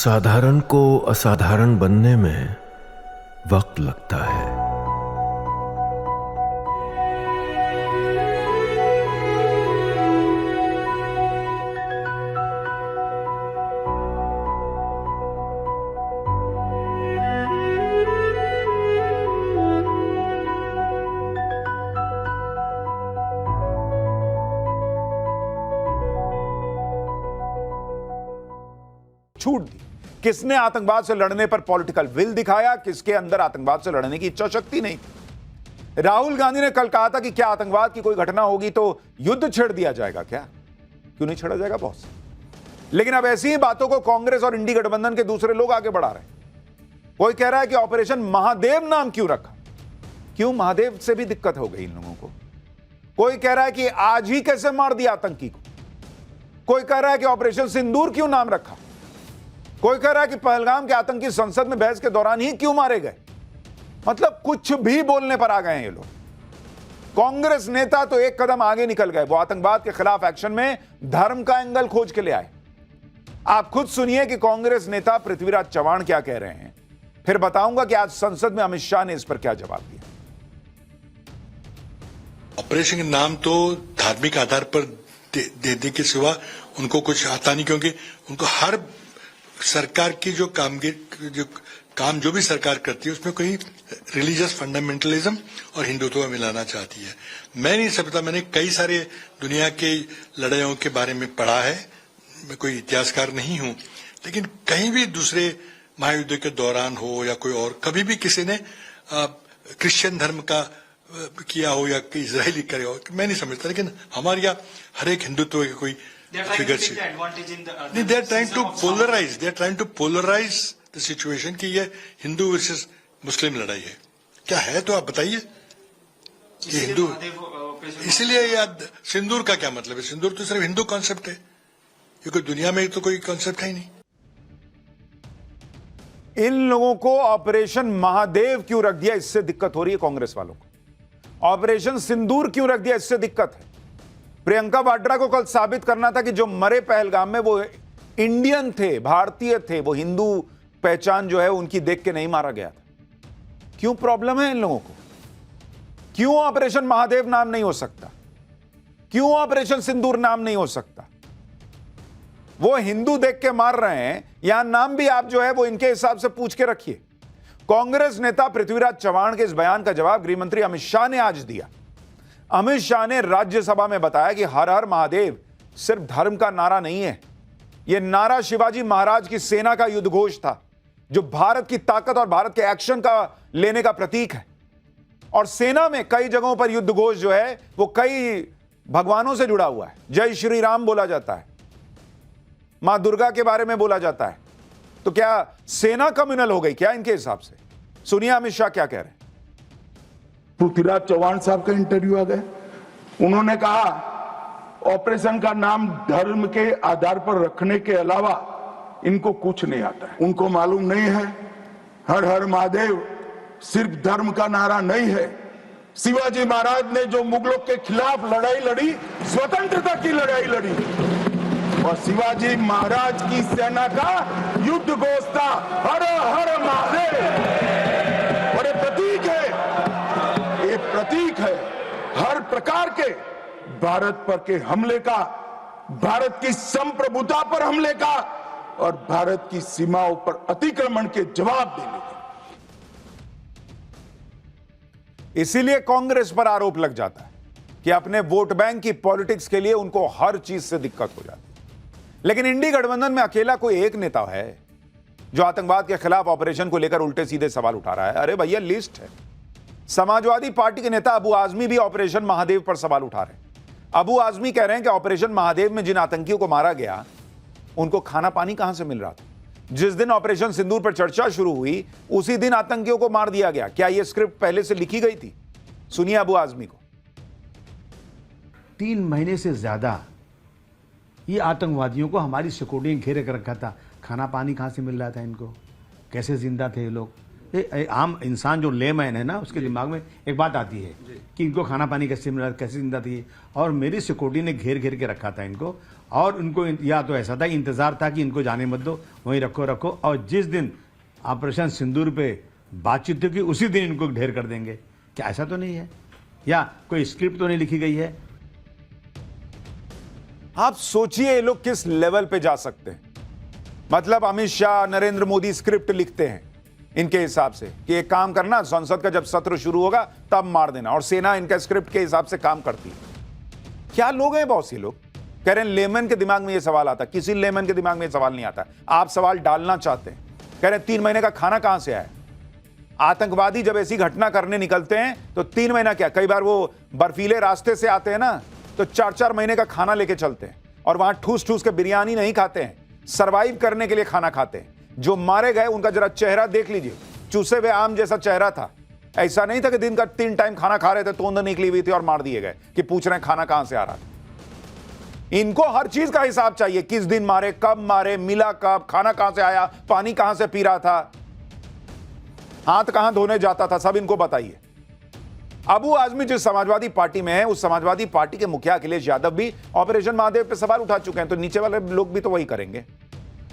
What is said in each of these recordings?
साधारण को असाधारण बनने में वक्त लगता है। छूट दी। किसने आतंकवाद से लड़ने पर पॉलिटिकल विल दिखाया, किसके अंदर आतंकवाद से लड़ने की इच्छा शक्ति नहीं थी। राहुल गांधी ने कल कहा था कि क्या आतंकवाद की कोई घटना होगी तो युद्ध छेड़ दिया जाएगा। क्या क्यों नहीं छेड़ा जाएगा बॉस? लेकिन अब ऐसी ही बातों को कांग्रेस और इंडी गठबंधन के दूसरे लोग आगे बढ़ा रहे हैं। कोई कह रहा है कि ऑपरेशन महादेव नाम क्यों रखा, क्यों महादेव से भी दिक्कत हो गई इन लोगों को। कोई कह रहा है कि आज ही कैसे मार दिया आतंकी को। कोई कह रहा है कि ऑपरेशन सिंदूर क्यों नाम रखा। कोई कह रहा है कि पहलगाम के आतंकी संसद में बहस के दौरान ही क्यों मारे गए। मतलब कुछ भी बोलने पर आ गए हैं ये लोग। कांग्रेस नेता तो एक कदम आगे निकल गए। वो आतंकवाद के खिलाफ एक्शन में धर्म का एंगल खोज के ले आए। आप खुद सुनिए कि कांग्रेस नेता पृथ्वीराज चव्हाण क्या कह रहे हैं, फिर बताऊंगा कि आज संसद में अमित शाह ने इस पर क्या जवाब दिया। ऑपरेशन का नाम तो धार्मिक आधार पर देने के सिवा उनको कुछ आता नहीं, क्योंकि उनको हर सरकार की जो काम जो भी सरकार करती है उसमें कोई रिलीजियस फंडामेंटलिज्म और हिंदुत्व मिलाना चाहती है। मैं नहीं समझता, मैंने कई सारे दुनिया के लड़ाइयों के बारे में पढ़ा है, मैं कोई इतिहासकार नहीं हूं, लेकिन कहीं भी दूसरे महायुद्ध के दौरान हो या कोई और कभी भी किसी ने क्रिश्चियन धर्म का किया हो या इजरायली करे हो, मैं नहीं समझता। लेकिन हमारे यहाँ हर एक हिंदुत्व की कोई फिगर से they are trying to polarize the situation कि ये हिंदू वर्सेस मुस्लिम लड़ाई है। क्या है तो आप बताइए। ये हिंदू, इसीलिए याद सिंदूर का क्या मतलब है? सिंदूर तो सिर्फ हिंदू कॉन्सेप्ट है, ये कोई दुनिया में तो कोई कॉन्सेप्ट है ही नहीं। इन लोगों को ऑपरेशन महादेव क्यों रख दिया, इससे दिक्कत हो रही है कांग्रेस वालों को। ऑपरेशन सिंदूर क्यों रख दिया, इससे दिक्कत है। प्रियंका वाड्रा को कल साबित करना था कि जो मरे पहलगाम में वो इंडियन थे, भारतीय थे, वो हिंदू पहचान जो है उनकी देख के नहीं मारा गया था। क्यों प्रॉब्लम है इन लोगों को? क्यों ऑपरेशन महादेव नाम नहीं हो सकता? क्यों ऑपरेशन सिंदूर नाम नहीं हो सकता? वो हिंदू देख के मार रहे हैं, यहां नाम भी आप जो है वो इनके हिसाब से पूछ के रखिए। कांग्रेस नेता पृथ्वीराज चव्हाण के इस बयान का जवाब गृह मंत्री अमित शाह ने आज दिया। अमित शाह ने राज्यसभा में बताया कि हर हर महादेव सिर्फ धर्म का नारा नहीं है, यह नारा शिवाजी महाराज की सेना का युद्ध घोष था, जो भारत की ताकत और भारत के एक्शन का लेने का प्रतीक है। और सेना में कई जगहों पर युद्ध घोष जो है वो कई भगवानों से जुड़ा हुआ है। जय श्री राम बोला जाता है, मां दुर्गा के बारे में बोला जाता है। तो क्या सेना कम्युनल हो गई क्या इनके हिसाब से? सुनिए अमित शाह क्या कह रहे हैं। पृथ्वीराज चव्हाण साहब का इंटरव्यू आ गया, उन्होंने कहा ऑपरेशन का नाम धर्म के आधार पर रखने के अलावा इनको कुछ नहीं आता है। उनको मालूम नहीं है हर हर महादेव सिर्फ धर्म का नारा नहीं है। शिवाजी महाराज ने जो मुगलों के खिलाफ लड़ाई लड़ी, स्वतंत्रता की लड़ाई लड़ी, और शिवाजी महाराज की सेना का युद्ध घोष था हर हर महादेव। और ये प्रतीक है, ये प्रतीक है हर प्रकार के भारत पर के हमले का, भारत की संप्रभुता पर हमले का और भारत की सीमाओं पर अतिक्रमण के जवाब देने का। इसीलिए कांग्रेस पर आरोप लग जाता है कि अपने वोट बैंक की पॉलिटिक्स के लिए उनको हर चीज से दिक्कत हो जाती है। लेकिन इंडी गठबंधन में अकेला कोई एक नेता है जो आतंकवाद के खिलाफ ऑपरेशन को लेकर उल्टे सीधे सवाल उठा रहा है। अरे भैया लिस्ट है। समाजवादी पार्टी के नेता अबू आजमी भी ऑपरेशन महादेव पर सवाल उठा रहे हैं। अबू आजमी कह रहे हैं कि ऑपरेशन महादेव में जिन आतंकियों को मारा गया उनको खाना पानी कहां से मिल रहा था? जिस दिन ऑपरेशन सिंदूर पर चर्चा शुरू हुई उसी दिन आतंकियों को मार दिया गया। क्या यह स्क्रिप्ट पहले से लिखी गई थी? सुनिए अबू आजमी को। 3 महीने से ज्यादा ये आतंकवादियों को हमारी सिक्योरिटी घेरे कर रखा था। खाना पानी कहां से मिल रहा था इनको? कैसे जिंदा थे ये लोग? आम इंसान जो लेमैन है ना, उसके दिमाग में एक बात आती है कि इनको खाना पानी कैसे मिला, कैसे जिंदा थी। और मेरी सिक्योरिटी ने घेर घेर के रखा था इनको, और उनको या तो ऐसा था, इंतजार था कि इनको जाने मत दो, वहीं रखो। और जिस दिन ऑपरेशन सिंदूर पे बातचीत होगी उसी दिन इनको ढेर कर देंगे। क्या ऐसा तो नहीं है, या कोई स्क्रिप्ट तो नहीं लिखी गई है? आप सोचिए ये लोग किस लेवल पे जा सकते हैं। मतलब अमित शाह, नरेंद्र मोदी स्क्रिप्ट लिखते हैं इनके हिसाब से कि एक काम करना, संसद का जब सत्र शुरू होगा तब मार देना, और सेना इनका स्क्रिप्ट के हिसाब से काम करती है। क्या लोग हैं बॉस ये लोग? कह रहे हैं लेमन के दिमाग में ये सवाल आता, किसी लेमन के दिमाग में ये सवाल नहीं आता। आप सवाल डालना चाहते हैं। कह रहे हैं 3 महीने का खाना कहां से आया? आतंकवादी जब ऐसी घटना करने निकलते हैं तो 3 महीना क्या, कई बार वो बर्फीले रास्ते से आते हैं ना, तो 4-4 महीने का खाना लेके चलते हैं, और वहां ठूस ठूस के बिरयानी नहीं खाते हैं, सर्वाइव करने के लिए खाना खाते हैं। जो मारे गए उनका जरा चेहरा देख लीजिए, चूसे हुए आम जैसा चेहरा था। ऐसा नहीं था कि दिन का 3 टाइम खाना खा रहे थे, तोंद निकली हुई थी और मार दिए गए कि पूछ रहे हैं खाना कहां से आ रहा था। इनको हर चीज का हिसाब चाहिए, किस दिन मारे, कब मारे, मिला कब, खाना कहां से आया, पानी कहां से पी रहा था, हाथ कहां धोने जाता था, सब इनको बताइए। अबू आजमी जिस समाजवादी पार्टी में है, उस समाजवादी पार्टी के मुखिया अखिलेश यादव भी ऑपरेशन महादेव पे सवाल उठा चुके हैं, तो नीचे वाले लोग भी तो वही करेंगे।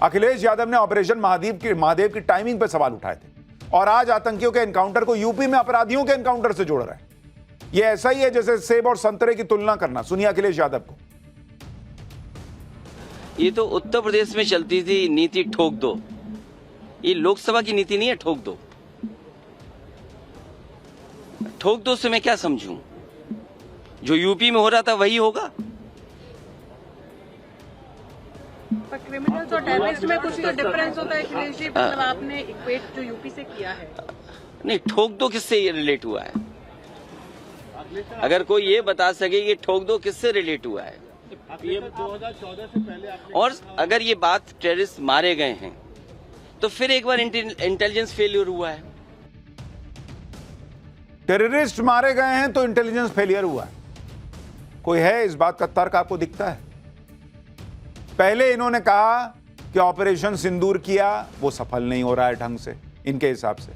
अखिलेश यादव ने ऑपरेशन महादेव की टाइमिंग पे सवाल उठाए थे, और आज आतंकियों के एनकाउंटर को यूपी में अपराधियों के एनकाउंटर से जोड़ रहा है। यह ऐसा ही है जैसे सेब और संतरे की तुलना करना। सुनिए अखिलेश यादव को। ये तो उत्तर प्रदेश में चलती थी नीति ठोक दो, ये लोकसभा की नीति नहीं है ठोक दो। ठोक दो से मैं क्या समझूं? जो यूपी में हो रहा था वही होगा। पर क्रिमिनल्स और टेररिस्ट में कुछ तो डिफरेंस होता है अखिलेश जी, मतलब आपने इक्वेट जो यूपी से किया है। नहीं, ठोक दो किससे ये रिलेट हुआ है? अगर कोई ये बता सके कि ठोक दो किससे रिलेट हुआ है। 2014 से पहले और अगर ये बात टेररिस्ट मारे गए हैं तो फिर एक बार इंटेलिजेंस फेलियर हुआ है। टेररिस्ट मारे गए हैं तो इंटेलिजेंस फेलियर हुआ है। कोई है इस बात का तर्क आपको दिखता है? पहले इन्होंने कहा कि ऑपरेशन सिंदूर किया, वो सफल नहीं हो रहा है ढंग से इनके हिसाब से।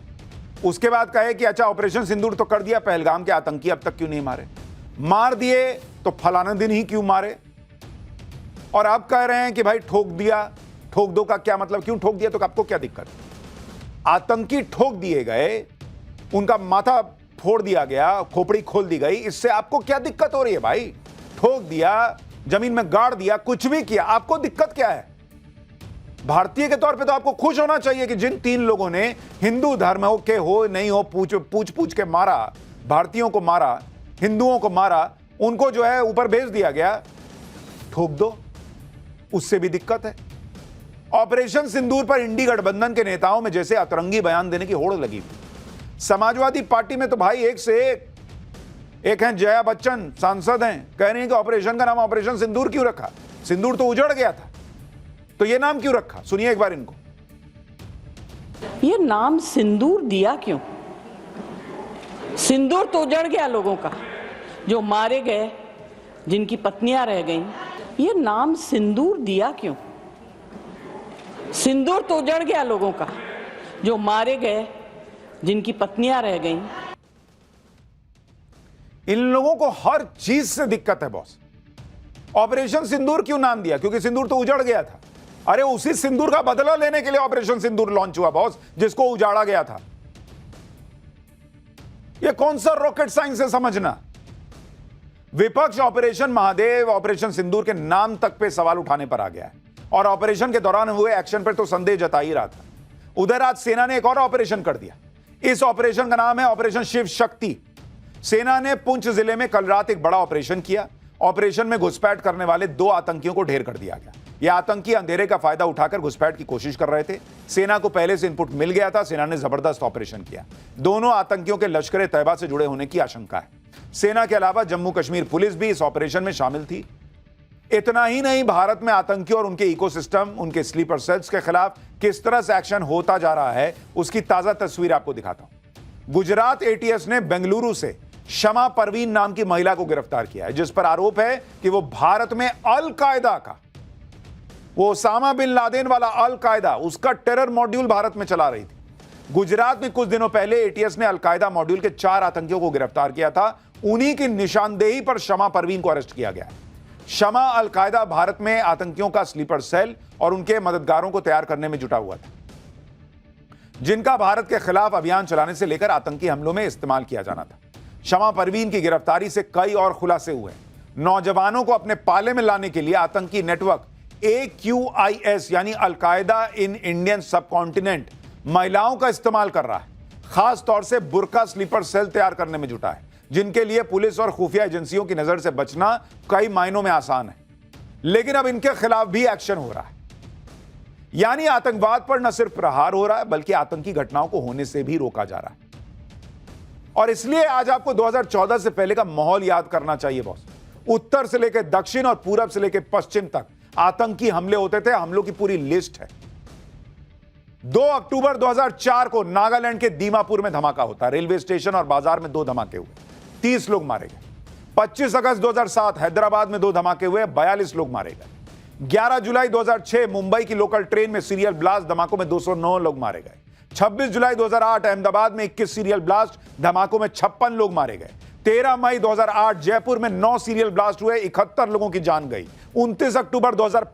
उसके बाद कहे कि अच्छा ऑपरेशन सिंदूर तो कर दिया, पहलगाम के आतंकी अब तक क्यों नहीं मारे, मार दिए तो फलाना दिन ही क्यों मारे। और अब कह रहे हैं कि भाई ठोक दिया। ठोक दो का क्या मतलब? क्यों ठोक दिया तो आपको क्या दिक्कत? आतंकी ठोक दिए गए, उनका माथा फोड़ दिया गया, खोपड़ी खोल दी गई, इससे आपको क्या दिक्कत हो रही है भाई? ठोक दिया, जमीन में गाड़ दिया, कुछ भी किया, आपको दिक्कत क्या है? भारतीय के तौर पे तो आपको खुश होना चाहिए कि जिन 3 लोगों ने हिंदू धर्म हो के हो नहीं हो पूछ के मारा, भारतीयों को मारा, हिंदुओं को मारा, उनको जो है ऊपर भेज दिया गया। ठोक दो, उससे भी दिक्कत है। ऑपरेशन सिंदूर पर इंडी गठबंधन के नेताओं में जैसे अतरंगी बयान देने की होड़ लगी थी। समाजवादी पार्टी में तो भाई एक से एक हैं, जया बच्चन सांसद हैं, कह रही हैं कि ऑपरेशन का नाम ऑपरेशन सिंदूर क्यों रखा? सिंदूर तो उजड़ गया था, तो ये नाम क्यों रखा? सुनिए एक बार इनको। ये नाम सिंदूर दिया क्यों? सिंदूर तो उजड़ गया लोगों का, जो मारे गए, जिनकी पत्नियां रह गईं। ये नाम सिंदूर दिया क्यों? सिंदूर तो उजड़ गया लोगों का, जो मारे गए, जिनकी पत्नियां रह गईं। इन लोगों को हर चीज से दिक्कत है बॉस। ऑपरेशन सिंदूर क्यों नाम दिया? क्योंकि सिंदूर तो उजड़ गया था। अरे उसी सिंदूर का बदला लेने के लिए ऑपरेशन सिंदूर लॉन्च हुआ बॉस, जिसको उजाड़ा गया था। यह कौन सा रॉकेट साइंस है समझना? विपक्ष ऑपरेशन महादेव, ऑपरेशन सिंदूर के नाम तक पे सवाल उठाने पर आ गया है, और ऑपरेशन के दौरान हुए एक्शन पर तो संदेह जता ही रहा था। उधर आज सेना ने एक और ऑपरेशन कर दिया। इस ऑपरेशन का नाम है ऑपरेशन शिव शक्ति। सेना ने पुंछ जिले में कल रात एक बड़ा ऑपरेशन किया। ऑपरेशन में घुसपैठ करने वाले 2 आतंकियों को ढेर कर दिया गया। ये आतंकी अंधेरे का फायदा उठाकर घुसपैठ की कोशिश कर रहे थे। सेना को पहले से इनपुट मिल गया था, सेना ने जबरदस्त ऑपरेशन किया। दोनों आतंकियों के लश्कर तैयबा से जुड़े होने की आशंका है। सेना के अलावा जम्मू कश्मीर पुलिस भी इस ऑपरेशन में शामिल थी। इतना ही नहीं, भारत में आतंकियों और उनके इकोसिस्टम, उनके स्लीपर सेल्स के खिलाफ किस तरह से एक्शन होता जा रहा है, उसकी ताजा तस्वीर आपको दिखाता हूं। गुजरात एटीएस ने बेंगलुरु से शमा परवीन नाम की महिला को गिरफ्तार किया है, जिस पर आरोप है कि वो भारत में अल कायदा का, वो ओसामा बिन लादेन वाला अल कायदा, उसका टेरर मॉड्यूल भारत में चला रही थी। गुजरात में कुछ दिनों पहले एटीएस ने अलकायदा मॉड्यूल के 4 आतंकियों को गिरफ्तार किया था। उन्हीं की निशानदेही पर शमा परवीन को अरेस्ट किया गया है। शमा अलकायदा भारत में आतंकियों का स्लीपर सेल और उनके मददगारों को तैयार करने में जुटा हुआ था, जिनका भारत के खिलाफ अभियान चलाने से लेकर आतंकी हमलों में इस्तेमाल किया जाना था। शमा परवीन की गिरफ्तारी से कई और खुलासे हुए। नौजवानों को अपने पाले में लाने के लिए आतंकी नेटवर्क AQIS यानी अलकायदा इन इंडियन सबकॉन्टिनेंट महिलाओं का इस्तेमाल कर रहा है। खास तौर से बुर्का स्लीपर सेल तैयार करने में जुटा है, जिनके लिए पुलिस और खुफिया एजेंसियों की नजर से बचना कई मायनों में आसान है। लेकिन अब इनके खिलाफ भी एक्शन हो रहा है, यानी आतंकवाद पर न सिर्फ प्रहार हो रहा है बल्कि आतंकी घटनाओं को होने से भी रोका जा रहा है। और इसलिए आज आपको 2014 से पहले का माहौल याद करना चाहिए बॉस। उत्तर से लेकर दक्षिण और पूरब से लेकर पश्चिम तक आतंकी हमले होते थे। हमलों की पूरी लिस्ट है। 2 अक्टूबर 2004 को नागालैंड के दीमापुर में धमाका होता। रेलवे स्टेशन और बाजार में 2 धमाके हुए, 30 लोग मारे गए। 25 अगस्त 2007 हैदराबाद में 2 धमाके हुए, 42 लोग मारे गए। 11 जुलाई 2006 मुंबई की लोकल ट्रेन में सीरियल ब्लास्ट धमाकों में 209 लोग मारे गए। 26 जुलाई 2008 अहमदाबाद में 21 सीरियल ब्लास्ट धमाकों में 56 लोग मारे गए। 13 मई 2008 जयपुर में 9 सीरियल ब्लास्ट हुए, 71 लोगों की जान गई। 29 अक्टूबर 2005